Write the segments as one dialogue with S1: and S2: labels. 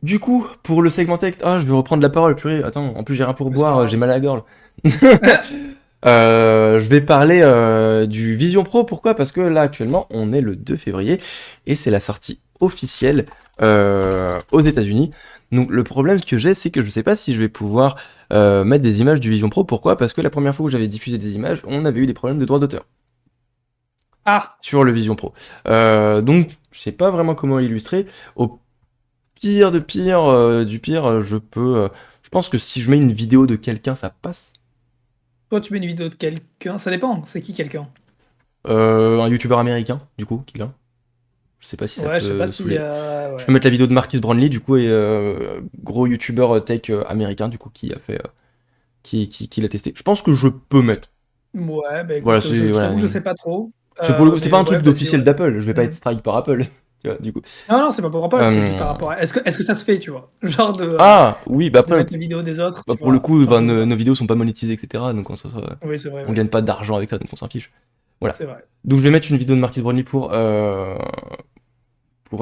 S1: Du coup, pour le segment tech, je vais reprendre la parole, purée. Attends, en plus j'ai rien pour
S2: Mais c'est pas
S1: boire, j'ai
S2: grave.
S1: mal à la gorge. Je vais parler du Vision Pro. Pourquoi? Parce que là actuellement, on est le 2 février et c'est la sortie officielle aux États-Unis. Donc le problème que j'ai, c'est que je sais pas si je vais pouvoir mettre des images du Vision Pro. Pourquoi? Parce que la première fois où j'avais diffusé des images, on avait eu des problèmes de droit d'auteur
S2: Ah,
S1: sur le Vision Pro. Donc je sais pas vraiment comment illustrer. Au pire de pire, du pire, je pense que si je mets une vidéo de quelqu'un, ça passe.
S2: toi tu mets une vidéo de quelqu'un, ça dépend, c'est qui quelqu'un?
S1: Un youtubeur américain, du coup, qui l'a. Je sais pas si ça
S2: Ouais, je sais pas
S1: peut
S2: si...
S1: saouler. Je peux
S2: ouais.
S1: mettre la vidéo de Marquis Brownlee, du coup, et gros youtubeur tech américain, du coup, qui a fait, qui l'a testé. Je pense que je peux mettre.
S2: Ouais, bah
S1: Voilà,
S2: écoute,
S1: c'est
S2: je
S1: voilà.
S2: t'avoue que je sais pas trop,
S1: Pour le coup, c'est pas
S2: mais
S1: un
S2: ouais,
S1: truc
S2: vas-y,
S1: d'officiel
S2: ouais.
S1: d'Apple. Je vais pas être
S2: Mmh.
S1: strike par Apple, tu vois, du coup.
S2: Non, non, c'est pas pour Apple, c'est juste
S1: Euh,
S2: par rapport à est-ce que ça se fait, tu vois? Genre
S1: Ah, oui, bah
S2: de
S1: après,
S2: mettre les vidéos des autres,
S1: bah
S2: tu
S1: pour le
S2: vois?
S1: coup,
S2: Genre,
S1: bah,
S2: je sais pas.
S1: nos vidéos sont pas monétisées, etc. Donc
S2: Oui, c'est vrai,
S1: on
S2: ouais,
S1: gagne pas d'argent avec ça, donc on s'en fiche. Voilà.
S2: c'est vrai.
S1: Donc je vais mettre une vidéo de Marquis Brownlee pour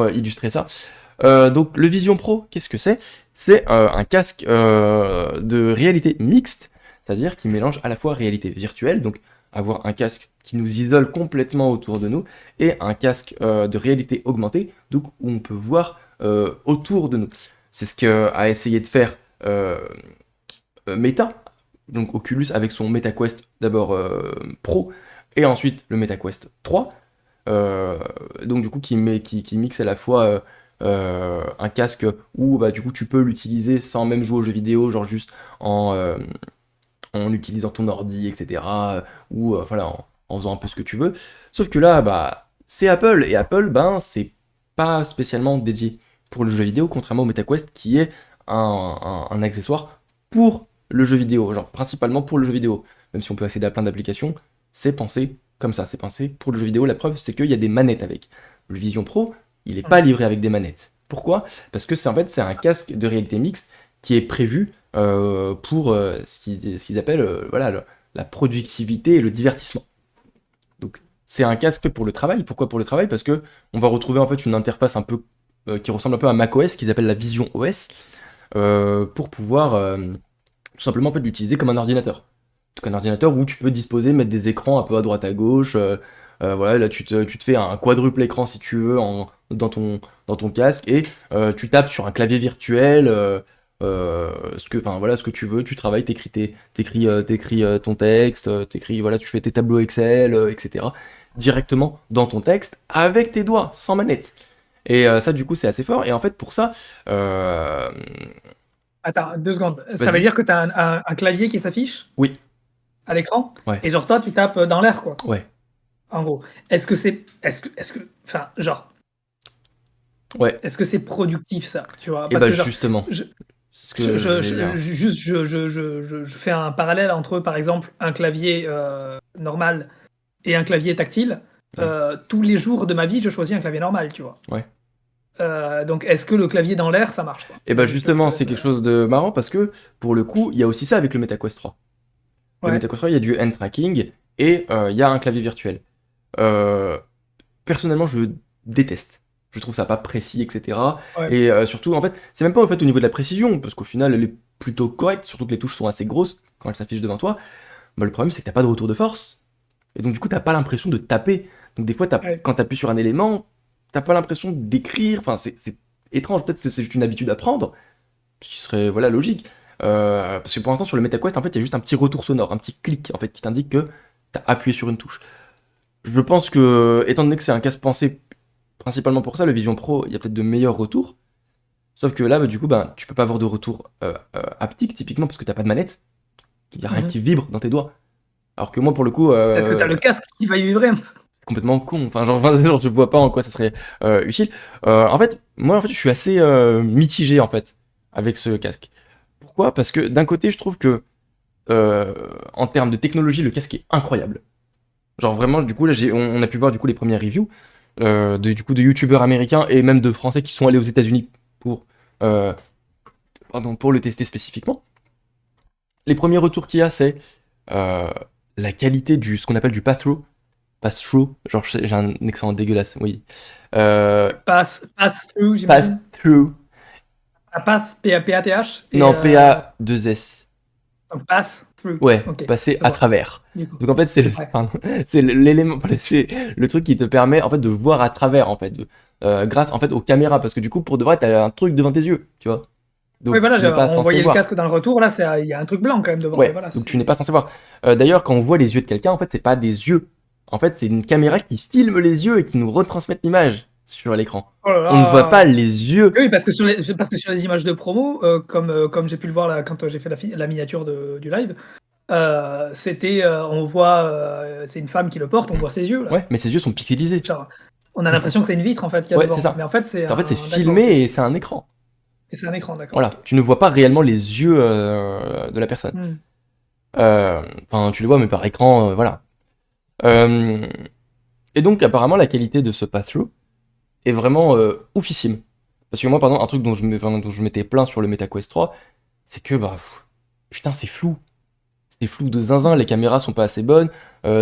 S1: illustrer ça. Donc le Vision Pro, qu'est-ce que c'est? C'est un casque de réalité mixte, c'est-à-dire qui mélange à la fois réalité virtuelle, donc avoir un casque qui nous isole complètement autour de nous, et un casque de réalité augmentée, donc où on peut voir autour de nous. C'est ce qu'a essayé de faire Meta, donc Oculus avec son MetaQuest d'abord Pro, et ensuite le MetaQuest 3. Euh, donc du coup qui mixe à la fois un casque où bah, du coup tu peux l'utiliser sans même jouer aux jeux vidéo, genre juste en utilisant ton ordi, etc. Ou voilà, en faisant un peu ce que tu veux. Sauf que là, bah, c'est Apple, et Apple, ben, c'est pas spécialement dédié pour le jeu vidéo, contrairement au MetaQuest qui est un accessoire pour le jeu vidéo, genre principalement pour le jeu vidéo. Même si on peut accéder à plein d'applications, c'est pensé comme ça, c'est pensé pour le jeu vidéo. La preuve, c'est qu'il y a des manettes avec. Le Vision Pro, il n'est pas
S2: Mmh.
S1: livré avec des manettes. Pourquoi? Parce que c'est en fait c'est un casque de réalité mixte qui est prévu pour ce qu'ils appellent voilà, la productivité et le divertissement. Donc c'est un casque fait pour le travail. Pourquoi pour le travail? Parce que on va retrouver en fait une interface un peu qui ressemble un peu à macOS, qu'ils appellent la Vision OS, pour pouvoir tout simplement en fait, l'utiliser comme un ordinateur. Donc un ordinateur où tu peux disposer, mettre des écrans un peu à droite à gauche. Voilà, là tu te fais un quadruple écran si tu veux dans ton casque et tu tapes sur un clavier virtuel. Enfin, voilà, ce que tu veux, tu travailles, t'écris ton texte, voilà, tu fais tes tableaux Excel, etc. directement dans ton texte avec tes doigts, sans manette. Et ça, du coup, c'est assez fort. Et en fait, pour ça, euh,
S2: Attends, 2 secondes. Ça veut
S1: vas-y.
S2: dire que tu as un clavier qui s'affiche
S1: Oui,
S2: à l'écran
S1: ouais,
S2: et genre toi tu tapes, dans l'air, quoi,
S1: ouais,
S2: en gros. Est-ce que enfin, genre,
S1: ouais.
S2: est-ce que c'est productif ça, tu vois?
S1: Et
S2: Parce
S1: bah
S2: que genre,
S1: justement,
S2: je
S1: c'est ce
S2: je
S1: que je
S2: je
S1: voulais
S2: je
S1: dire.
S2: juste je fais un parallèle entre, par exemple, un clavier, normal et un clavier tactile.
S1: Ouais,
S2: Tous les jours de ma vie, je choisis un clavier normal, tu vois?
S1: ouais.
S2: Donc est-ce que le clavier dans l'air, ça marche, quoi?
S1: Et bah
S2: Vas-y, je te
S1: justement, c'est
S2: laisse,
S1: quelque chose de marrant parce que pour le coup, il y a aussi ça avec le MetaQuest 3. Le
S2: ouais.
S1: MetaQuest 3, il y a du hand tracking et il y a un clavier virtuel. Euh, Personnellement, je déteste. Je trouve ça pas précis, etc.
S2: Ouais.
S1: Et surtout, en fait, c'est même pas en fait au niveau de la précision, parce qu'au final, elle est plutôt correcte, surtout que les touches sont assez grosses quand elles s'affichent devant toi. Bah, le problème, c'est que t'as pas de retour de force. Et donc, du coup, t'as pas l'impression de taper. Donc, des fois,
S2: Ouais.
S1: quand t'appuies sur un élément, t'as pas l'impression d'écrire. Enfin, c'est étrange. Peut-être que c'est juste une habitude à prendre, ce qui serait, voilà, logique. Parce que pour l'instant, sur le MetaQuest, en fait, il y a juste un petit retour sonore, un petit clic, en fait, qui t'indique que t'as appuyé sur une touche. Je pense que, étant donné que c'est un casque pensé principalement pour ça, le Vision Pro, il y a peut-être de meilleurs retours. Sauf que là, bah, du coup, bah, tu peux pas avoir de retour haptique, typiquement, parce que t'as pas de manette. Il y a rien
S2: Mmh.
S1: qui vibre dans tes doigts. Alors que moi, pour le coup,
S2: Peut-être que tu as le casque qui va y vibrer.
S1: c'est complètement con. Enfin, genre, je vois pas en quoi ça serait utile. En fait, moi, en fait, je suis assez mitigé, en fait, avec ce casque. Pourquoi? Parce que d'un côté, je trouve que, euh, en termes de technologie, le casque est incroyable. Genre vraiment, du coup, là, on a pu voir du coup les premières reviews de youtubeurs américains et même de français qui sont allés aux États-Unis pour, euh, pour le tester spécifiquement. Les premiers retours qu'il y a, c'est euh, la qualité du ce qu'on appelle du pass-through. Pass-through, genre j'ai un accent dégueulasse, oui. Euh,
S2: Pass through, j'imagine?
S1: Pass-through.
S2: À Path, P-A-T-H, et
S1: Non, PA2S.
S2: donc Pass Through.
S1: Ouais,
S2: Ok,
S1: passer
S2: je
S1: à
S2: vois,
S1: travers.
S2: du coup.
S1: Donc en fait,
S2: Ouais.
S1: pardon, c'est l'élément, c'est le truc qui te permet en fait de voir à travers en fait, grâce en fait aux caméras, parce que du coup pour de vrai t'as un truc devant tes yeux, tu vois.
S2: Oui,
S1: Donc
S2: voilà,
S1: tu n'es pas
S2: on
S1: censé
S2: voyait le
S1: voir.
S2: casque dans le retour, là, il y a un truc blanc quand même devant, mais
S1: Ouais,
S2: voilà,
S1: donc tu n'es
S2: c'est.
S1: pas censé voir. D'ailleurs, quand on voit les yeux de quelqu'un, en fait, c'est pas des yeux. En fait, c'est une caméra qui filme les yeux et qui nous retransmet l'image sur l'écran.
S2: Oh là
S1: On ne voit pas
S2: là!
S1: les yeux.
S2: Oui, parce que sur les images de promo, comme j'ai pu le voir là, quand j'ai fait la miniature du live, on voit, c'est une femme qui le porte, on voit ses yeux là.
S1: Ouais, mais ses yeux sont pixelisés.
S2: Genre, on a l'impression que c'est une vitre en fait qu'il y a
S1: Ouais, c'est
S2: devant. Mais
S1: ça.
S2: en fait, c'est
S1: En fait, c'est
S2: un. D'accord,
S1: filmé
S2: ok.
S1: et c'est un écran.
S2: Et c'est un écran, d'accord,
S1: Voilà,
S2: ok.
S1: tu ne vois pas réellement les yeux de la personne.
S2: Hmm.
S1: Enfin, tu les vois, mais par écran, voilà. Euh, et donc, apparemment, la qualité de ce pass-through est vraiment oufissime. Parce que moi, par exemple, un truc dont je m'étais plaint sur le MetaQuest 3, c'est que, bah, putain, c'est flou. C'est flou de zinzin, les caméras sont pas assez bonnes.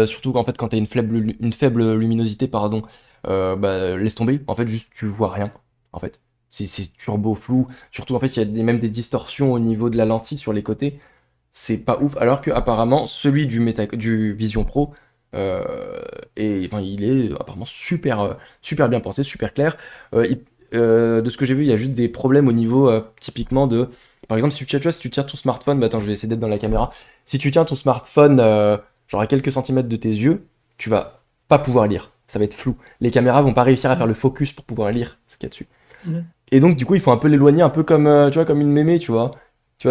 S1: Surtout qu'en fait, quand t'as une faible luminosité, pardon, bah, laisse tomber. En fait, juste, tu vois rien. En fait, c'est turbo flou. Surtout, en fait, il y a même des distorsions au niveau de la lentille sur les côtés. C'est pas ouf. Alors que, apparemment, celui du Vision Pro, enfin, il est apparemment super bien pensé, super clair. De ce que j'ai vu, il y a juste des problèmes au niveau, typiquement de. Par exemple, si tu tiens ton smartphone, bah attends, je vais essayer d'être dans la caméra. Si tu tiens ton smartphone, genre à quelques centimètres de tes yeux, tu vas pas pouvoir lire. Ça va être flou. Les caméras vont pas réussir à faire le focus pour pouvoir lire ce qu'il y a dessus.
S2: Mhm.
S1: Et donc, du coup, il faut un peu l'éloigner, un peu comme, tu vois, comme une mémé, tu vois,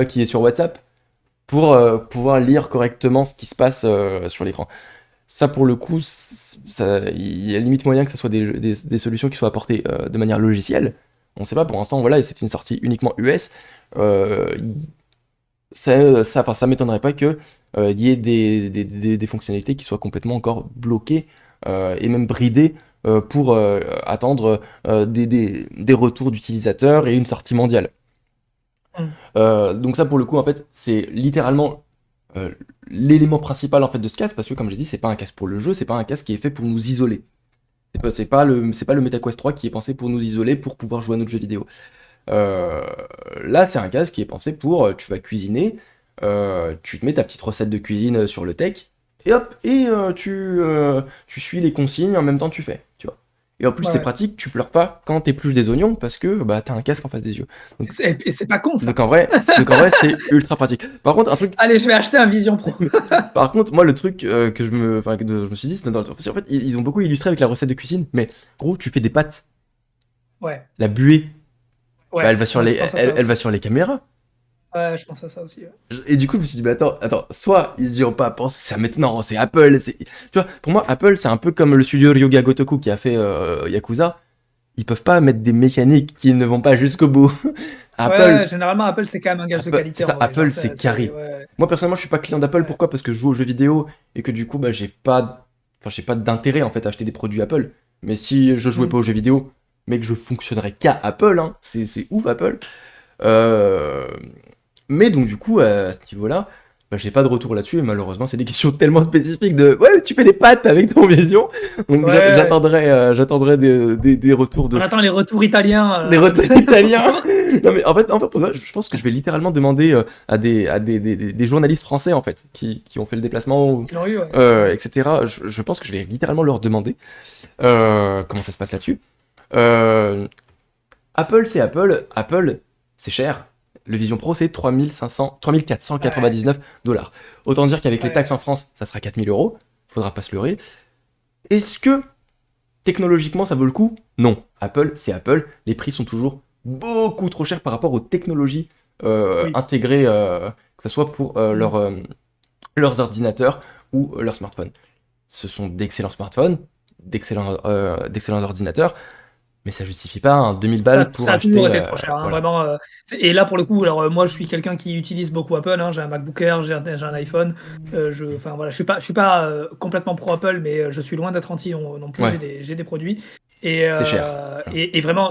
S1: qui est sur WhatsApp, pour pouvoir lire correctement ce qui se passe sur l'écran. Ça, pour le coup, il y a limite moyen que ce soit des solutions qui soient apportées de manière logicielle. On sait pas pour l'instant, voilà, et c'est une sortie uniquement US. Euh, enfin, ça m'étonnerait pas que il y ait des fonctionnalités qui soient complètement encore bloquées et même bridées pour attendre des retours d'utilisateurs et une sortie mondiale.
S2: Hmm.
S1: Donc ça, pour le coup, en fait, c'est littéralement euh, l'élément principal en fait de ce casque, parce que comme j'ai dit, c'est pas un casque pour le jeu, c'est pas un casque qui est fait pour nous isoler. C'est pas le MetaQuest 3 qui est pensé pour nous isoler pour pouvoir jouer à notre jeu vidéo. Euh, Là, c'est un casque qui est pensé pour, tu vas cuisiner, tu te mets ta petite recette de cuisine sur le tech, et hop, et tu suis les consignes, en même temps tu fais, tu vois. Et en plus, c'est
S2: Ouais.
S1: pratique, tu pleures pas quand t'épluches des oignons, parce que bah, t'as un casque en face des yeux. Donc,
S2: Et c'est pas con ça.
S1: donc en vrai, c'est ultra pratique. Par contre, un truc
S2: Allez, je vais acheter un Vision Pro.
S1: par contre, moi, le truc je me suis dit, c'est parce qu'en fait, ils ont beaucoup illustré avec la recette de cuisine, mais gros, tu fais des pâtes,
S2: Ouais,
S1: la buée, bah,
S2: ouais, moi je pense à ça
S1: elle va
S2: aussi.
S1: sur les caméras.
S2: Ouais, je pense à ça aussi. Ouais.
S1: Et du coup, je me suis dit, bah attends, soit ils y ont pas pensé, c'est maintenant, c'est Apple, tu vois, pour moi, Apple, c'est un peu comme le studio Ryoga Gotoku qui a fait Yakuza. Ils peuvent pas mettre des mécaniques qui ne vont pas jusqu'au bout. Apple,
S2: Ouais, généralement, Apple, c'est quand même un gage de
S1: C'est
S2: qualité
S1: ça,
S2: en vrai. Genre,
S1: Apple, c'est carré.
S2: ouais,
S1: Moi, personnellement, je suis pas client d'Apple.
S2: ouais.
S1: Pourquoi? Parce que je joue aux jeux vidéo et que du coup, bah, j'ai pas d'intérêt en fait à acheter des produits Apple. Mais si je jouais
S2: Hmm.
S1: pas aux jeux vidéo, mais que je fonctionnerais qu'à Apple, hein, c'est ouf Apple. Euh, Mais donc, du coup, à ce niveau-là, bah, j'ai pas de retour là-dessus. Et malheureusement, c'est des questions tellement spécifiques de ouais, tu fais les pattes avec ton vision. Donc,
S2: Ouais, ouais.
S1: j'attendrai des retours
S2: On
S1: de,
S2: attend les retours italiens
S1: des retours
S2: pour
S1: italiens.
S2: savoir.
S1: Non mais en fait pour ça, je pense que je vais littéralement demander à des journalistes français en fait qui ont fait le déplacement,
S2: Ils l'ont eu, ouais. Ouais.
S1: etc. Je pense que je vais littéralement leur demander comment ça se passe là-dessus. Euh, Apple c'est Apple, Apple c'est cher. Le Vision Pro c'est 3499 $. Autant dire qu'avec les taxes
S2: Ouais.
S1: en France, ça sera 4000 €. Faudra pas se leurrer. Est-ce que technologiquement, ça vaut le coup? Non. Apple, c'est Apple. Les prix sont toujours beaucoup trop chers par rapport aux technologies
S2: Oui.
S1: intégrées, que ce soit pour
S2: Hmm.
S1: leurs ordinateurs ou leurs smartphones. Ce sont d'excellents smartphones, d'excellents ordinateurs, mais ça justifie pas un 2000 balles pour
S2: Ça a toujours
S1: acheter.
S2: été trop cher, hein,
S1: Voilà.
S2: vraiment. Et là, pour le coup, alors moi, je suis quelqu'un qui utilise beaucoup Apple. Hein, j'ai un MacBook Air, j'ai un iPhone. Enfin voilà, je suis pas complètement pro Apple, mais je suis loin d'être anti non plus.
S1: Ouais,
S2: J'ai des produits
S1: c'est cher. Voilà.
S2: et vraiment,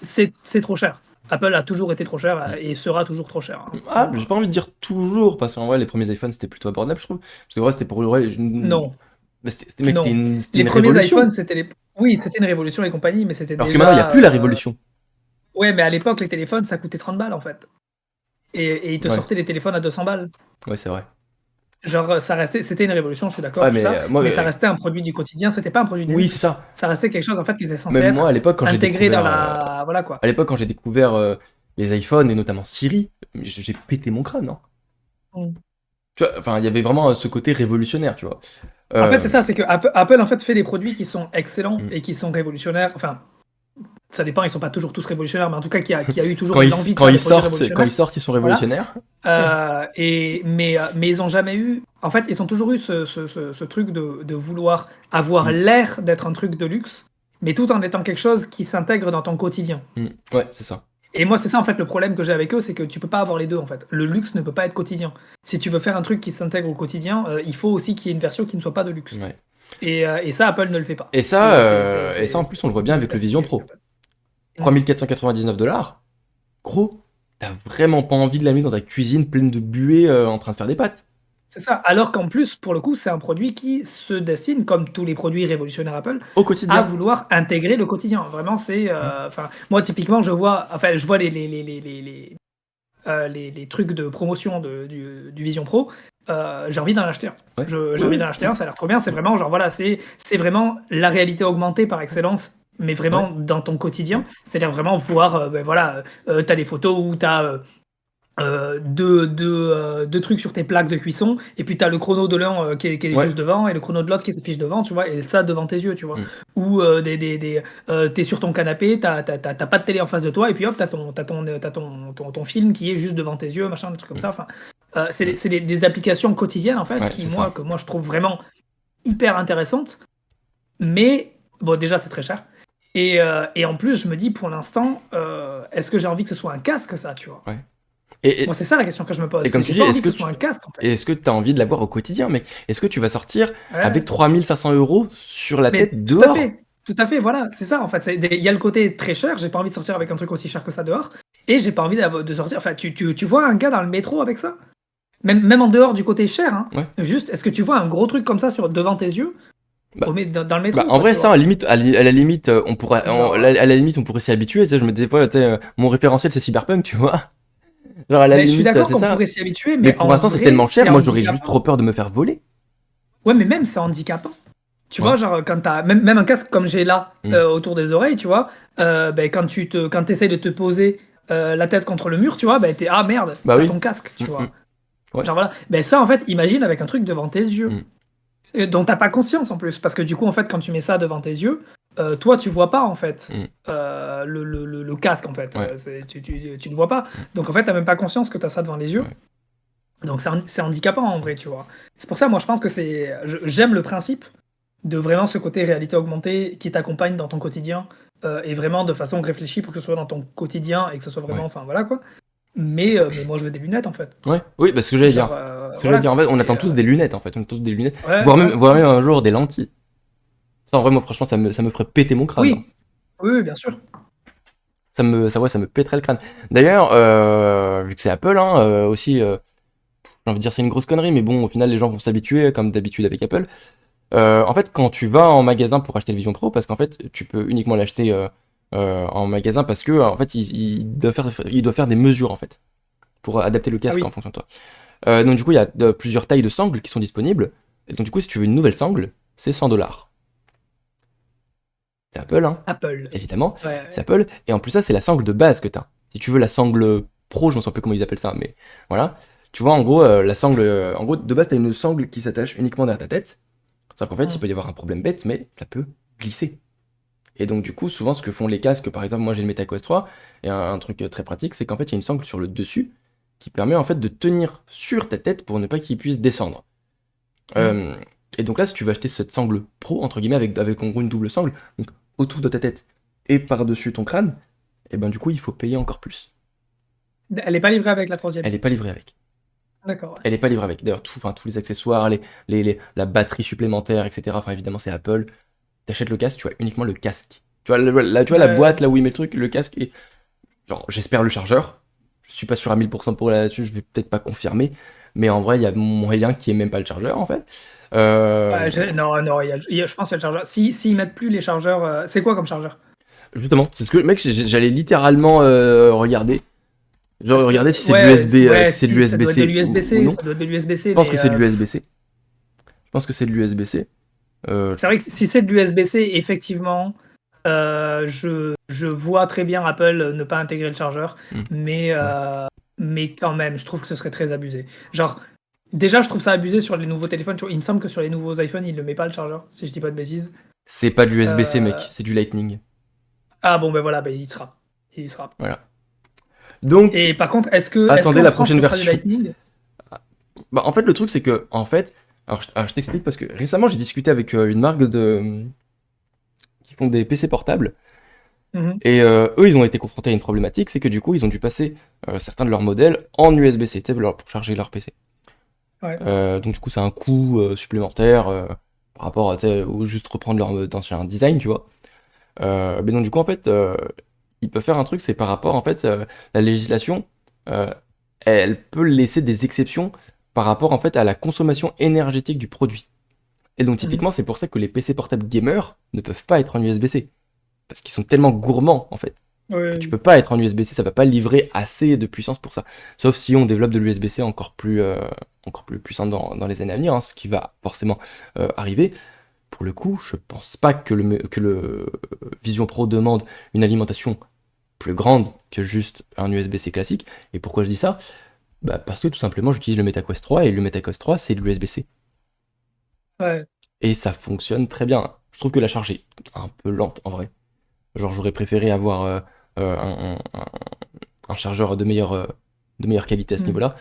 S2: c'est trop cher. Apple a toujours été trop cher et sera toujours trop cher. Hein,
S1: Ah,
S2: vraiment.
S1: j'ai pas envie de dire toujours, parce qu'en vrai, les premiers iPhones c'était plutôt abordable, je trouve. Parce que ouais, c'était pour le vrai,
S2: Non,
S1: mais mec,
S2: non.
S1: c'était
S2: Les
S1: une
S2: premiers iPhones,
S1: révolution.
S2: oui, c'était une révolution et compagnie, mais c'était
S1: Alors que maintenant, il n'y a
S2: déjà
S1: plus la révolution.
S2: Ouais, mais à l'époque, les téléphones, ça coûtait 30 balles, en fait. Et ils te
S1: Ouais,
S2: sortaient les téléphones à 200 balles.
S1: ouais, c'est vrai.
S2: Genre, ça restait, c'était une révolution, je suis d'accord,
S1: Ouais,
S2: tout
S1: mais
S2: ça,
S1: moi,
S2: mais ça restait un produit du quotidien, c'était pas un produit de
S1: oui, c'est
S2: luxe.
S1: ça.
S2: Ça restait quelque chose, en fait, qui était censé
S1: Même moi,
S2: être
S1: à l'époque, quand j'ai
S2: intégré dans
S1: découvert,
S2: la. Voilà, quoi.
S1: à l'époque, quand j'ai découvert les iPhones et notamment Siri, j'ai pété mon crâne, hein.
S2: Mm.
S1: Tu vois, enfin, il y avait vraiment ce côté révolutionnaire, tu vois.
S2: En fait, c'est
S1: Euh,
S2: ça, c'est que Apple, en fait, fait des produits qui sont excellents
S1: mm.
S2: et qui sont révolutionnaires. Enfin, ça dépend, ils sont pas toujours tous révolutionnaires, mais en tout cas, qui a eu toujours eu l'envie de
S1: Quand
S2: faire des
S1: ils
S2: produits
S1: sortent,
S2: révolutionnaires.
S1: ils sont
S2: Voilà.
S1: révolutionnaires.
S2: Mais ils ont jamais eu. En fait, ils ont toujours eu ce truc de vouloir avoir
S1: Mm,
S2: l'air d'être un truc de luxe, mais tout en étant quelque chose qui s'intègre dans ton quotidien.
S1: mm. Ouais, c'est ça.
S2: Et moi, c'est ça, en fait, le problème que j'ai avec eux, c'est que tu peux pas avoir les deux, en fait. Le luxe ne peut pas être quotidien. Si tu veux faire un truc qui s'intègre au quotidien, il faut aussi qu'il y ait une version qui ne soit pas de luxe.
S1: Ouais.
S2: Et ça, Apple ne le fait pas.
S1: Et ça, et ça, en plus, on le voit bien
S2: une
S1: avec le Vision
S2: catastrophe avec
S1: Pro.
S2: Apple. Mm.
S1: 3499 $. Gros, t'as vraiment pas envie de la mettre dans ta cuisine pleine de buée en train de faire des pâtes.
S2: C'est ça. Alors qu'en plus, pour le coup, c'est un produit qui se destine, comme tous les produits révolutionnaires Apple,
S1: Au
S2: à
S1: quotidien.
S2: vouloir intégrer le quotidien. Vraiment, c'est.
S1: Mm.
S2: Enfin, moi, typiquement, je vois les trucs de promotion du Vision Pro. J'ai envie d'en acheter un.
S1: Ouais.
S2: J'ai
S1: Oui,
S2: envie
S1: oui.
S2: d'en acheter un, ça a l'air trop bien. C'est vraiment, genre, voilà, c'est vraiment la réalité augmentée par excellence, mais
S1: Ouais.
S2: vraiment dans ton quotidien. C'est-à-dire vraiment voir, ben voilà, t'as des photos où t'as deux trucs sur tes plaques de cuisson, et puis tu as le chrono de l'un qui est
S1: Ouais.
S2: juste devant, et le chrono de l'autre qui s'affiche devant, tu vois, et ça devant tes yeux, tu vois.
S1: Mm.
S2: Ou t'es sur ton canapé, t'as pas de télé en face de toi, et puis hop, ton film qui est juste devant tes yeux, machin, des trucs comme
S1: Mm.
S2: ça. Enfin, c'est
S1: Mm.
S2: des applications quotidiennes, en fait,
S1: Ouais, c'est
S2: que
S1: ça.
S2: moi je trouve vraiment hyper intéressantes, mais bon, déjà, c'est très cher. Et en plus, je me dis, pour l'instant, est-ce que j'ai envie que ce soit un casque, ça, tu vois?
S1: Ouais. Et,
S2: Moi, c'est ça la question que je me pose.
S1: et comme
S2: C'est
S1: tu
S2: j'ai
S1: dis,
S2: pas envie que ce soit un casque, en fait.
S1: est-ce que tu as envie de l'avoir au quotidien, mec? Est-ce que tu vas sortir avec
S2: Ouais.
S1: 3500 € sur la
S2: Mais
S1: tête dehors?
S2: tout à fait, voilà, c'est ça, en fait. Il y a le côté très cher, j'ai pas envie de sortir avec un truc aussi cher que ça dehors, et j'ai pas envie de sortir. Enfin, tu vois un gars dans le métro avec ça? Même en dehors du côté cher, hein.
S1: Ouais.
S2: Juste, est-ce que tu vois un gros truc comme ça devant tes yeux
S1: Bah,
S2: dans le
S1: bah,
S2: métro,
S1: en
S2: quoi,
S1: vrai,
S2: tu
S1: ça,
S2: vois?
S1: à la limite, on pourrait,
S2: Genre,
S1: à la limite, on pourrait s'y habituer. Tu sais, je me disais, ouais, tu sais, mon référentiel, c'est Cyberpunk, tu vois. Genre, à la
S2: ben, je suis
S1: limite,
S2: d'accord
S1: c'est
S2: qu'on
S1: ça.
S2: pourrait s'y habituer,
S1: Mais
S2: mais
S1: pour
S2: en
S1: l'instant, c'est
S2: vrai,
S1: tellement
S2: c'est
S1: cher, moi, j'aurais juste trop
S2: handicapant.
S1: peur de me faire voler.
S2: Ouais, mais même c'est handicapant. Tu
S1: Ouais.
S2: vois, genre, quand t'as même un casque comme j'ai là
S1: Mm.
S2: autour des oreilles, tu vois, ben, quand t'essayes de te poser la tête contre le mur, tu vois, ben, ah merde,
S1: Bah
S2: t'as
S1: oui.
S2: ton casque,
S1: Mm,
S2: tu
S1: mm.
S2: vois.
S1: Ouais.
S2: Genre voilà. Ben, ça, en fait, imagine avec un truc devant tes yeux,
S1: Mm.
S2: dont t'as pas conscience en plus. Parce que du coup, en fait, quand tu mets ça devant tes yeux, toi, tu vois pas, en fait,
S1: Mm.
S2: le casque, en fait.
S1: Ouais.
S2: Tu le vois pas.
S1: Mm.
S2: Donc, en fait, t'as même pas conscience que t'as ça devant les yeux.
S1: Ouais.
S2: Donc, c'est handicapant, en vrai, tu vois. C'est pour ça, moi, je pense que j'aime le principe de vraiment ce côté réalité augmentée qui t'accompagne dans ton quotidien et vraiment de façon réfléchie pour que ce soit dans ton quotidien et que ce soit vraiment,
S1: Ouais.
S2: enfin voilà quoi. Mais moi je veux des lunettes en fait.
S1: Ouais. Oui, parce que j'allais dire.
S2: Genre
S1: Ce que j'allais
S2: voilà
S1: dire, en
S2: quoi.
S1: fait, on attend tous des lunettes, en fait. On attend tous des lunettes.
S2: Ouais, ouais, c'est
S1: Voire
S2: ça.
S1: même un jour des lentilles. Ça, en vrai, moi, franchement, ça me ferait péter mon crâne, hein.
S2: Oui, oui, bien sûr.
S1: Ouais, ça me pèterait le crâne. D'ailleurs, vu que c'est Apple, hein, aussi, j'ai envie de dire c'est une grosse connerie, mais bon, au final, les gens vont s'habituer, comme d'habitude avec Apple. En fait, quand tu vas en magasin pour acheter le Vision Pro, parce qu'en fait, tu peux uniquement l'acheter en magasin parce que, en fait, il doit faire des mesures, en fait, pour adapter le
S2: Ah
S1: casque en
S2: oui,
S1: fonction de toi. Donc, du coup, il y a plusieurs tailles de sangles qui sont disponibles. Et donc, du coup, si tu veux une nouvelle sangle, c'est 100 $. C'est Apple, hein,
S2: Apple.
S1: évidemment.
S2: Ouais,
S1: C'est
S2: ouais.
S1: Apple. Et en plus, ça, c'est la sangle de base que tu as. Si tu veux la sangle pro, je ne sais plus comment ils appellent ça, mais voilà. Tu vois, en gros, la sangle. En gros, de base, tu as une sangle qui s'attache uniquement derrière ta tête. Sauf qu'en fait, il
S2: Hmm.
S1: peut y avoir un problème bête, mais ça peut glisser. Et donc, du coup, souvent, ce que font les casques, par exemple, moi j'ai le Meta Quest 3, et un truc très pratique, c'est qu'en fait, il y a une sangle sur le dessus qui permet en fait de tenir sur ta tête pour ne pas qu'il puisse descendre.
S2: Hmm.
S1: Euh, et donc là, si tu veux acheter cette sangle pro, entre guillemets, avec en gros une double sangle, donc autour de ta tête et par-dessus ton crâne, et ben du coup, il faut payer encore plus.
S2: Elle est pas livrée avec la troisième.
S1: Elle est pas livrée avec.
S2: D'accord, ouais.
S1: Elle est pas livrée avec. D'ailleurs, tous les accessoires, la batterie supplémentaire, etc. Enfin, évidemment, c'est Apple. T'achètes le casque, tu as uniquement le casque. Tu vois, là, tu vois la
S2: Ouais.
S1: boîte, là où il met le truc, le casque, et genre, j'espère le chargeur. Je suis pas sûr à 1000% pour là-dessus, je vais peut-être pas confirmer. Mais en vrai, il y a moyen qui est même pas le chargeur, en fait. Euh,
S2: Non, non, je pense qu'il y a le chargeur. S'ils mettent plus les chargeurs, c'est quoi comme chargeur?
S1: Justement, c'est ce que, mec, j'allais littéralement regarder. Genre,
S2: Parce que,
S1: regarder si c'est de
S2: ouais,
S1: l'USB,
S2: ouais,
S1: si c'est de
S2: si, ça doit être de
S1: l'USB-C ou
S2: l'USB-C,
S1: non.
S2: ça doit être de
S1: Je
S2: l'USB-C,
S1: pense
S2: mais
S1: que c'est de l'USB-C. Je pense que c'est de l'USB-C.
S2: c'est vrai que si c'est de l'USB-C, effectivement, je vois très bien Apple ne pas intégrer le chargeur,
S1: Hmm.
S2: mais quand même, je trouve que ce serait très abusé. Genre, déjà, je trouve ça abusé sur les nouveaux téléphones. Tu vois, il me semble que sur les nouveaux iPhones, il ne met pas le chargeur, si je dis pas de bêtises.
S1: C'est pas de l'USB-C,
S2: Euh,
S1: mec, c'est du Lightning.
S2: Ah bon, ben voilà, ben, il y sera. Il y sera.
S1: Voilà. Donc,
S2: Et par contre, est-ce
S1: attendez
S2: qu'en
S1: la
S2: France,
S1: prochaine
S2: ce sera du
S1: version.
S2: Lightning?
S1: Bah, en fait, le truc, c'est que, en fait, alors, je t'explique parce que récemment, j'ai discuté avec une marque qui font des PC portables.
S2: Mhm.
S1: Et eux, ils ont été confrontés à une problématique, c'est que du coup, ils ont dû passer certains de leurs modèles en USB-C, tu sais, pour charger leur PC.
S2: Ouais.
S1: Donc du coup, c'est un coût supplémentaire par rapport à, tu sais, ou juste reprendre leur ancien design, tu vois. Mais donc du coup, en fait, ils peuvent faire un truc, c'est par rapport, en fait, la législation, euh, elle peut laisser des exceptions par rapport, en fait, à la consommation énergétique du produit. Et donc
S2: Mhm.
S1: typiquement, c'est pour ça que les PC portables gamers ne peuvent pas être en USB-C. Parce qu'ils sont tellement gourmands, en fait,
S2: Oui,
S1: que tu
S2: oui.
S1: peux pas être en USB-C, ça va pas livrer assez de puissance pour ça. Sauf si on développe de l'USB-C encore plus puissant dans les années à venir, hein, ce qui va forcément arriver. Pour le coup, je pense pas que le Vision Pro demande une alimentation plus grande que juste un USB-C classique. Et pourquoi je dis ça? Bah parce que tout simplement, j'utilise le MetaQuest 3 et le MetaQuest 3, c'est de l'USB-C.
S2: Ouais.
S1: Et ça fonctionne très bien. Je trouve que la charge est un peu lente en vrai. Genre, j'aurais préféré avoir un chargeur de meilleure qualité à ce
S2: Mhm.
S1: niveau-là.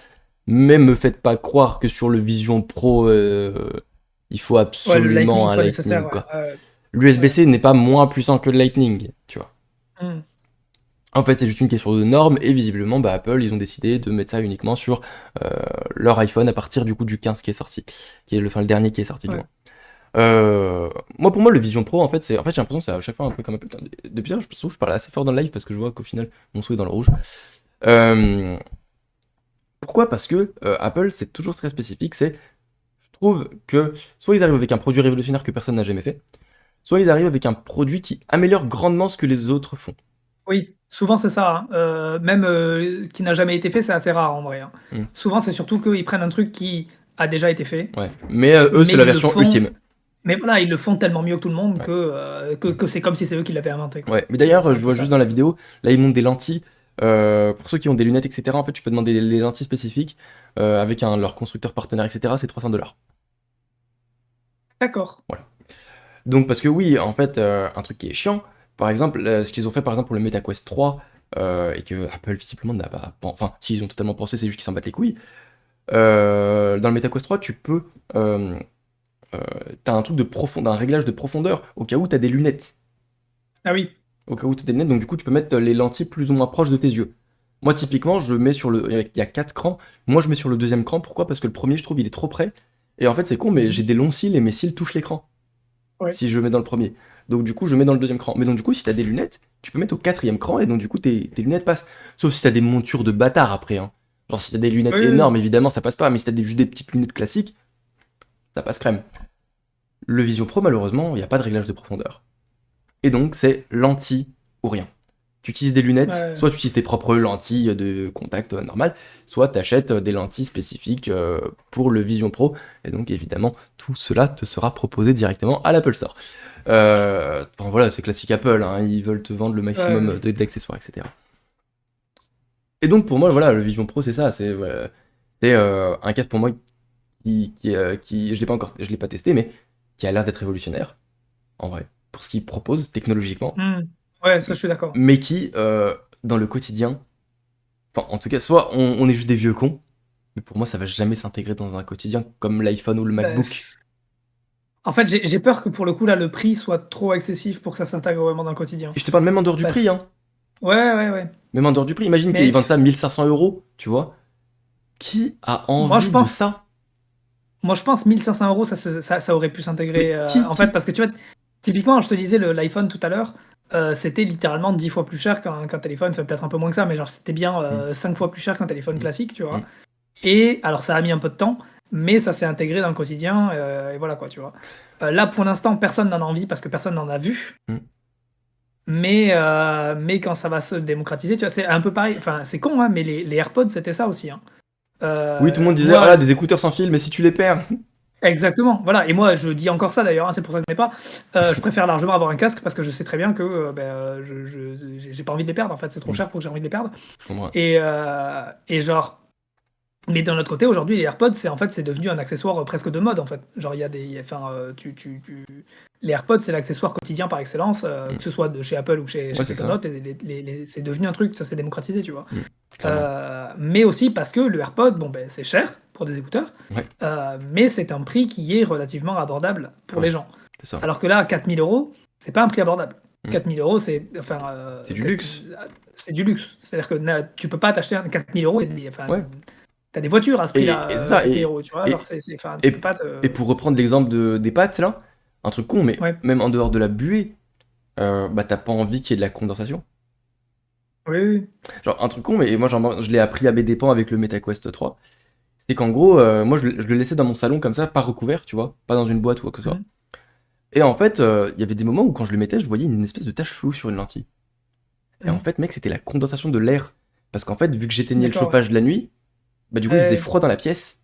S1: Mais me faites pas croire que sur le Vision Pro, il faut
S2: Ouais, le Lightning
S1: absolument un
S2: soit nécessaire,
S1: Lightning,
S2: ouais.
S1: quoi.
S2: Ouais. Ouais.
S1: L'USB-C n'est pas moins puissant que le Lightning, tu vois.
S2: Mhm.
S1: En fait, c'est juste une question de normes, et visiblement, bah, Apple, ils ont décidé de mettre ça uniquement sur euh, leur iPhone à partir du coup du 15 qui est sorti, qui est le dernier qui est sorti du
S2: Ouais.
S1: moins. Moi, pour moi, le Vision Pro, en fait, j'ai l'impression que c'est à chaque fois un peu comme un peu. Depuis là, je trouve que je parle assez fort dans le live parce que je vois qu'au final, mon souhait est dans le rouge. Euh, Pourquoi? Parce que Apple, c'est toujours très spécifique. Je trouve que soit ils arrivent avec un produit révolutionnaire que personne n'a jamais fait, soit ils arrivent avec un produit qui améliore grandement ce que les autres font.
S2: Oui, souvent c'est ça, hein. Même, qui n'a jamais été fait, c'est assez rare en vrai, hein.
S1: Hmm.
S2: Souvent, c'est surtout qu'ils prennent un truc qui a déjà été fait,
S1: Ouais. Mais eux, c'est
S2: mais
S1: la
S2: ils le
S1: version
S2: font
S1: ultime.
S2: mais voilà, ils le font tellement mieux que tout le monde
S1: Ouais.
S2: que c'est comme si c'est eux qui l'avaient inventé, quoi.
S1: Ouais. Mais d'ailleurs,
S2: C'est un
S1: je
S2: peu
S1: vois
S2: ça.
S1: juste dans la vidéo, là, ils montent des lentilles. Pour ceux qui ont des lunettes, etc., en fait, tu peux demander les lentilles spécifiques avec leur constructeur partenaire, etc., c'est 300 $.
S2: D'accord.
S1: Voilà. Donc, parce que oui, en fait, un truc qui est chiant, par exemple, ce qu'ils ont fait par exemple pour le MetaQuest 3, et que Apple visiblement n'a pas. Enfin, s'ils ont totalement pensé, c'est juste qu'ils s'en battent les couilles. Dans le MetaQuest 3, tu peux. Euh, T'as un truc de un réglage de profondeur au cas où t'as des lunettes.
S2: Ah oui.
S1: Au cas où t'as des lunettes, donc du coup, tu peux mettre les lentilles plus ou moins proches de tes yeux. Moi, typiquement, je mets sur le. Il y a 4 crans. Moi, je mets sur le deuxième cran. Pourquoi? Parce que le premier, je trouve, il est trop près. Et en fait, c'est con, mais
S2: Mmh.
S1: j'ai des longs cils et mes cils touchent l'écran
S2: Ouais.
S1: si je le mets dans le premier. Donc du coup, je mets dans le deuxième cran. Mais donc du coup, si t'as des lunettes, tu peux mettre au quatrième cran et donc du coup, tes lunettes passent. Sauf si t'as des montures de bâtard après, hein. Genre si t'as des lunettes
S2: Oui, oui, oui.
S1: énormes, évidemment, ça passe pas. Mais si t'as juste des petites lunettes classiques, ça passe crème. Le Vision Pro, malheureusement, il n'y a pas de réglage de profondeur. Et donc, c'est lentille ou rien. Tu utilises des lunettes,
S2: Ouais.
S1: soit tu utilises tes propres lentilles de contact normal, soit tu achètes des lentilles spécifiques pour le Vision Pro. Et donc, évidemment, tout cela te sera proposé directement à l'Apple Store. Enfin, voilà, c'est classique Apple, hein, ils veulent te vendre le maximum
S2: Ouais.
S1: d'accessoires, etc. Et donc, pour moi, voilà, le Vision Pro, c'est ça. C'est un casque pour moi je l'ai pas encore, je l'ai pas testé, mais qui a l'air d'être révolutionnaire, en vrai, pour ce qu'il propose technologiquement,
S2: Mmh. Ouais, ça, je suis d'accord.
S1: mais qui, dans le quotidien, enfin, en tout cas, soit on est juste des vieux cons, mais pour moi, ça va jamais s'intégrer dans un quotidien comme l'iPhone ou le
S2: Bah,
S1: MacBook.
S2: en fait, j'ai peur que pour le coup, là, le prix soit trop excessif pour que ça s'intègre vraiment dans le quotidien.
S1: Et je te parle même en dehors du
S2: Parce
S1: prix, hein.
S2: Ouais, ouais, ouais.
S1: Même en dehors du prix. Imagine qu'ils
S2: Mais
S1: vendent ça à 1500 €, tu vois. Qui a
S2: moi, je
S1: envie de
S2: pense
S1: ça?
S2: moi, je pense 1 500 €, ça aurait pu s'intégrer,
S1: Mais qui,
S2: en fait,
S1: qui?
S2: parce que tu vois, typiquement, je te disais l'iPhone tout à l'heure, c'était littéralement 10 fois plus cher qu'un téléphone, enfin, peut-être un peu moins que ça, mais genre, c'était bien,
S1: Hmm,
S2: 5 fois plus cher qu'un téléphone
S1: hmm,
S2: classique, tu
S1: hmm,
S2: vois? Et alors ça a mis un peu de temps, mais ça s'est intégré dans le quotidien, et voilà quoi, tu vois? Là, pour l'instant, personne n'en a envie parce que personne n'en a vu.
S1: hmm.
S2: mais quand ça va se démocratiser, tu vois, c'est un peu pareil. Enfin, c'est con, hein, mais les AirPods, c'était ça aussi, hein.
S1: Oui, tout le monde disait, ah
S2: Moi,
S1: là, des écouteurs sans fil, mais si tu les perds.
S2: exactement, voilà. Et moi, je dis encore ça d'ailleurs, hein, c'est pour ça que je n'ai pas. Je préfère largement avoir un casque parce que je sais très bien que j'ai pas envie de les perdre. En fait, c'est trop
S1: Mm,
S2: cher pour que j'ai envie de les perdre.
S1: je comprends.
S2: Et genre, mais d'un autre côté, aujourd'hui, les AirPods, c'est devenu un accessoire presque de mode, en fait. Genre, il y a des, enfin, les AirPods, c'est l'accessoire quotidien par excellence,
S1: Mm.
S2: que ce soit de chez Apple ou
S1: Ouais,
S2: chez
S1: c'est
S2: quelqu'un
S1: ça.
S2: d'autre. C'est devenu un truc, ça s'est démocratisé, tu vois.
S1: Mm, clairement.
S2: Mais aussi parce que le AirPod, bon, ben, c'est cher pour des écouteurs,
S1: Ouais,
S2: mais c'est un prix qui est relativement abordable pour
S1: ouais,
S2: les gens.
S1: c'est ça.
S2: Alors que là, 4 000 euros, c'est pas un prix abordable.
S1: Mm.
S2: 4 000 euros, c'est enfin,
S1: C'est du luxe.
S2: c'est du luxe. C'est-à-dire que tu peux pas t'acheter un 4 000 euros enfin,
S1: Ouais.
S2: t'as des voitures à ce prix-là,
S1: Et c'est ça.
S2: 4 000 euros, tu vois.
S1: Et,
S2: Alors, enfin, tu peux
S1: et,
S2: pas
S1: et
S2: te.
S1: pour reprendre l'exemple des pâtes, là, un truc con, mais
S2: Ouais,
S1: même en dehors de la buée, bah t'as pas envie qu'il y ait de la condensation.
S2: oui, oui.
S1: Genre, un truc con, mais moi, je l'ai appris à mes dépens avec le MetaQuest 3. C'est qu'en gros, moi, je le laissais dans mon salon comme ça, pas recouvert, tu vois, pas dans une boîte ou quoi que ce soit.
S2: Mhm.
S1: Et en fait, il y avait des moments où quand je le mettais, je voyais une espèce de tache floue sur une lentille. Et en
S2: Mhm.
S1: fait, mec, c'était la condensation de l'air. Parce qu'en fait, vu que j'éteignais le
S2: D'accord, ouais.
S1: chauffage de la nuit, bah du coup, il faisait
S2: Ouais,
S1: froid dans la pièce.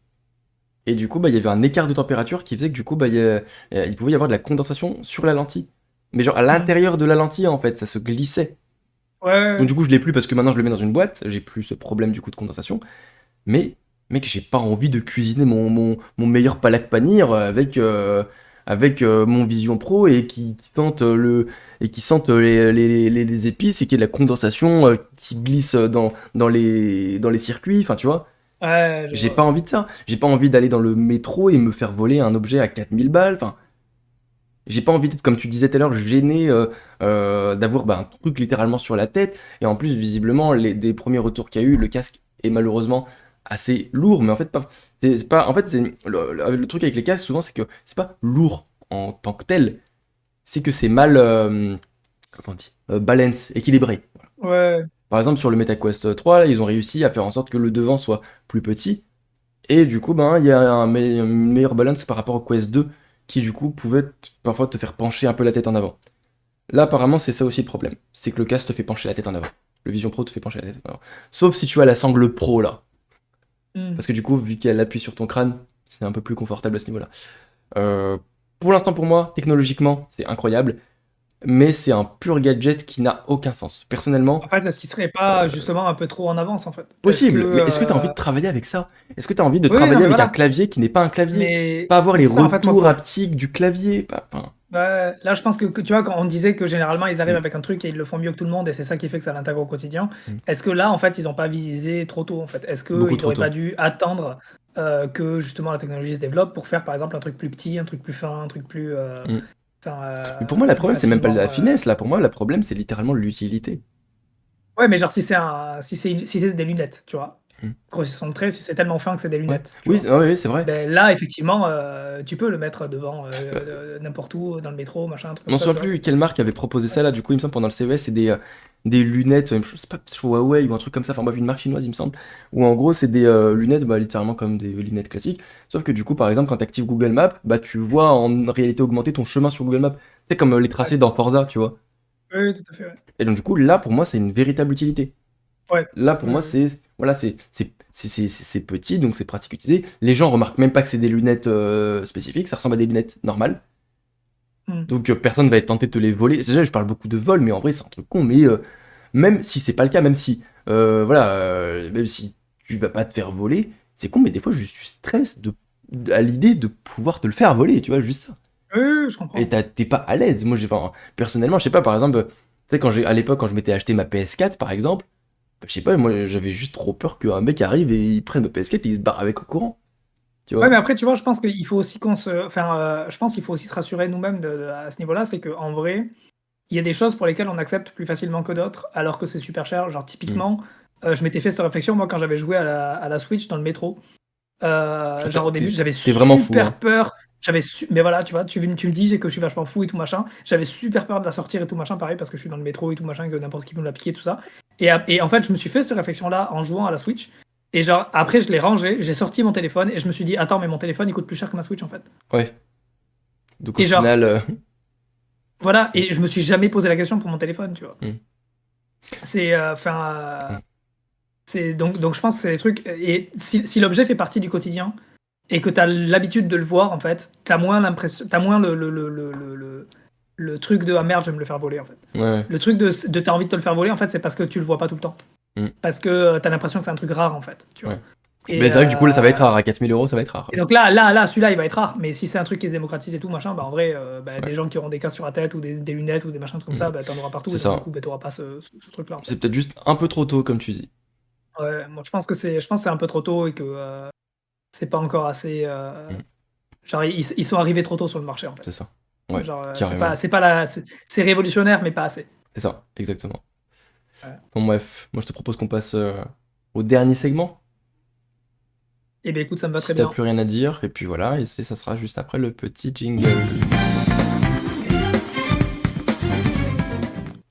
S1: Et du coup, bah, il y avait un écart de température qui faisait que du coup, bah, il pouvait y avoir de la condensation sur la lentille. Mais genre à
S2: mhm.
S1: l'intérieur de la lentille, en fait, ça se glissait.
S2: Ouais, ouais,
S1: Donc
S2: ouais.
S1: du coup, je l'ai plus parce que maintenant, je le mets dans une boîte. J'ai plus ce problème du coup de condensation. Mais, mec, j'ai pas envie de cuisiner mon meilleur palak panir avec mon Vision Pro et qui sente les épices et qu'il y ait de la condensation qui glisse dans les circuits. Enfin, tu vois.
S2: Ouais, je
S1: J'ai
S2: vois.
S1: pas envie de ça. J'ai pas envie d'aller dans le métro et me faire voler un objet à 4 000 balles. Enfin, j'ai pas envie d'être, comme tu disais tout à l'heure, gêné d'avoir bah, un truc littéralement sur la tête. Et en plus, visiblement, des premiers retours qu'il y a eu, le casque est malheureusement assez lourd. Mais en fait, pas. C'est pas. En fait, c'est le truc avec les casques, souvent, c'est que c'est pas lourd en tant que tel. C'est que c'est mal. Comment on dit balance, équilibré.
S2: Ouais.
S1: Par exemple, sur le MetaQuest 3, là, ils ont réussi à faire en sorte que le devant soit plus petit. Et du coup, ben, il y a une meilleure balance par rapport au Quest 2 qui, du coup, pouvait parfois te faire pencher un peu la tête en avant. Là, apparemment, c'est ça aussi le problème. C'est que le casque te fait pencher la tête en avant. Le Vision Pro te fait pencher la tête en avant. Sauf si tu as la sangle pro là.
S2: Mhm.
S1: Parce que du coup, vu qu'elle appuie sur ton crâne, c'est un peu plus confortable à ce niveau-là. Euh, pour l'instant, pour moi, technologiquement, c'est incroyable. Mais c'est un pur gadget qui n'a aucun sens. Personnellement,
S2: En fait, est-ce qu'il serait pas justement un peu trop en avance, en fait? Est-ce que.
S1: possible. Mais est-ce que tu as envie de travailler avec ça? Est-ce que tu as envie de
S2: Oui, non,
S1: travailler
S2: mais
S1: avec un
S2: voilà.
S1: clavier qui n'est pas un clavier?
S2: Mais
S1: Pas avoir
S2: c'est
S1: les
S2: ça, en fait, moi,
S1: retours haptiques du clavier? Enfin,
S2: ouais, là, je pense que, tu vois, quand on disait que généralement ils arrivent
S1: mm,
S2: avec un truc et ils le font mieux que tout le monde et c'est ça qui fait que ça l'intègre au quotidien,
S1: mm.
S2: est-ce que là, en fait, ils n'ont pas visé trop tôt, en fait? Est-ce
S1: Beaucoup
S2: qu'ils
S1: trop
S2: n'auraient pas
S1: tôt.
S2: dû attendre que justement la technologie se développe pour faire par exemple un truc plus petit, un truc plus fin, un truc plus,
S1: Mm.
S2: enfin,
S1: Mais pour moi, le
S2: plus
S1: problème, c'est même pas
S2: facilement.
S1: la finesse, là. Pour moi, le problème, c'est littéralement l'utilité.
S2: Ouais, mais genre si c'est des lunettes, tu vois?
S1: Mm.
S2: Grossissant le trait, si c'est tellement fin que c'est des
S1: Ouais.
S2: lunettes, tu
S1: Oui,
S2: vois?
S1: ouais, oui, c'est vrai.
S2: Ben là, effectivement, tu peux le mettre devant
S1: Bah,
S2: n'importe où, dans le métro, machin, un truc
S1: on
S2: comme
S1: ne
S2: ça,
S1: sait
S2: tu vois?
S1: plus quelle marque avait proposé
S2: Ouais.
S1: ça, là. Du coup, il me semble, pendant le CES, c'est des lunettes, je sais pas, sur Huawei ou un truc comme ça. Enfin, bref, une marque chinoise, il me semble. Où en gros, c'est des lunettes, bah, littéralement comme des lunettes classiques. Sauf que du coup, par exemple, quand tu actives Google Maps, bah, tu vois en réalité augmenter ton chemin sur Google Maps. C'est comme les
S2: Ouais.
S1: tracés dans Forza, tu vois.
S2: Oui, oui, tout à fait, ouais.
S1: Et donc, du coup, là, pour moi, c'est une véritable utilité.
S2: Ouais.
S1: Là, pour
S2: Ouais,
S1: moi,
S2: ouais.
S1: c'est petit, donc c'est pratique à utiliser. Les gens remarquent même pas que c'est des lunettes spécifiques, ça ressemble à des lunettes normales.
S2: Mmh.
S1: Donc personne va être tenté de te les voler. Déjà, je parle beaucoup de vol, mais en vrai, c'est un truc con. Mais même si c'est pas le cas, même si tu vas pas te faire voler, c'est con, mais des fois, je suis stress à l'idée de pouvoir te le faire voler, tu vois, juste ça.
S2: Oui, oui, oui, je
S1: Et
S2: comprends.
S1: t'es pas à l'aise. Moi, enfin, personnellement, je sais pas, par exemple, tu sais, à l'époque, quand je m'étais acheté ma PS4, par exemple, je sais pas, moi j'avais juste trop peur qu'un mec arrive et il prenne ma PS4 et il se barre avec au courant, tu
S2: Ouais,
S1: vois.
S2: mais après, tu vois, je pense qu'il faut aussi je pense qu'il faut aussi se rassurer nous-mêmes à ce niveau-là, c'est qu'en vrai, il y a des choses pour lesquelles on accepte plus facilement que d'autres, alors que c'est super cher. Genre,
S1: Mm.
S2: typiquement, je m'étais fait cette réflexion, moi, quand j'avais joué à la Switch dans le métro.
S1: Ah,
S2: Genre, au début, j'avais
S1: t'es vraiment fou,
S2: super
S1: hein.
S2: peur. Mais voilà, tu vois, tu me dis que je suis vachement fou et tout machin. J'avais super peur de la sortir et tout machin, pareil, parce que je suis dans le métro et tout machin, que n'importe qui peut me la piquer, tout ça. Et en fait, je me suis fait cette réflexion-là en jouant à la Switch. Et genre, après, je l'ai rangé, j'ai sorti mon téléphone et je me suis dit, attends, mais mon téléphone, il coûte plus cher que ma Switch, en fait.
S1: Ouais. Donc au
S2: Et genre,
S1: final,
S2: Voilà, et je me suis jamais posé la question pour mon téléphone, tu vois. C'est
S1: Mm.
S2: c'est donc je pense que c'est des trucs. Et si l'objet fait partie du quotidien et que tu as l'habitude de le voir, en fait, tu as moins l'impression, tu as moins le truc de ah merde, je vais me le faire voler, en fait.
S1: Ouais.
S2: Le truc de t'as envie de te le faire voler, en fait, c'est parce que tu le vois pas tout le temps. Parce que tu as l'impression que c'est un truc rare, en fait, tu vois.
S1: Ouais.
S2: Et,
S1: Mais c'est vrai que du coup, là, ça va être rare. À 4000 euros, ça va être rare.
S2: et donc là, celui-là, il va être rare. Mais si c'est un truc qui se démocratise et tout, machin, bah en vrai,
S1: Ouais.
S2: des gens qui auront des casques sur la tête ou des lunettes ou des machins comme ça, bah t'en auras partout.
S1: C'est
S2: Et donc,
S1: ça.
S2: du coup, bah, t'auras pas ce truc-là, en fait.
S1: C'est peut-être juste un peu trop tôt, comme tu dis.
S2: Ouais, moi, je pense que c'est un peu trop tôt et que c'est pas encore assez. Genre, ils sont arrivés trop tôt sur le marché, en fait.
S1: C'est ça. Ouais,
S2: Genre,
S1: carrément.
S2: c'est révolutionnaire, mais pas assez.
S1: C'est ça, exactement.
S2: Ouais.
S1: Bon, bref, moi je te propose qu'on passe au dernier segment.
S2: Eh bien, écoute, ça me va très
S1: Si t'as
S2: bien.
S1: plus rien à dire, et puis voilà, et ça sera juste après le petit jingle.